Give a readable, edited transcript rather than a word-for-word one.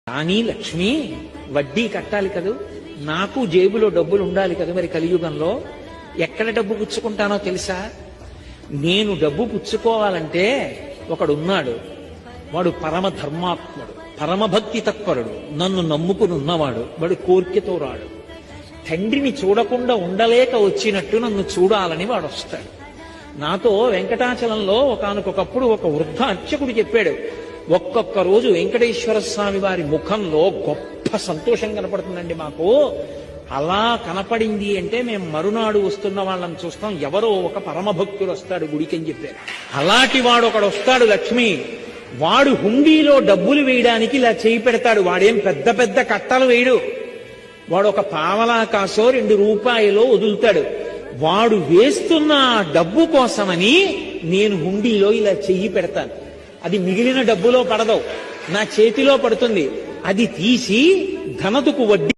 కానీ లక్ష్మి వడ్డీ కట్టాలి కదూ, నాకు జేబులో డబ్బులు ఉండాలి కదా. మరి కలియుగంలో ఎక్కడ డబ్బు పుచ్చుకుంటానో తెలుసా? నేను డబ్బు పుచ్చుకోవాలంటే ఒకడున్నాడు, వాడు పరమ ధర్మాత్ముడు, పరమభక్తి తత్పరుడు, నన్ను నమ్ముకుని ఉన్నవాడు. వాడు కోరికతో రాడు, తండ్రిని చూడకుండా ఉండలేక వచ్చినట్టు నన్ను చూడాలని వాడు వస్తాడు. నాతో వెంకటాచలంలో ఒకానొకప్పుడు ఒక వృద్ధ అర్చకుడు చెప్పాడు, ఒక్కొక్క రోజు వెంకటేశ్వర స్వామి వారి ముఖంలో గొప్ప సంతోషం కనపడుతుందండి మాకు. అలా కనపడింది అంటే మేము మరునాడు వస్తున్న వాళ్ళని చూస్తాం, ఎవరో ఒక పరమభక్తుడు వస్తాడు గుడికి అని చెప్పారు. అలాంటి వాడు ఒకడు వస్తాడు లక్ష్మి, వాడు హుండీలో డబ్బులు వేయడానికి ఇలా చేయి పెడతాడు. వాడేం పెద్ద పెద్ద కట్టలు వేయడు, వాడు ఒక పావలా కాసో 2 రూపాయలో వదులుతాడు. వాడు వేస్తున్న డబ్బు కోసమని నేను హుండీలో ఇలా చెయ్యి పెడతాను. అది మిగిలిన డబ్బులో పడదు, నా చేతిలో పడుతుంది. అది తీసి ధనదుకు వడ్డీ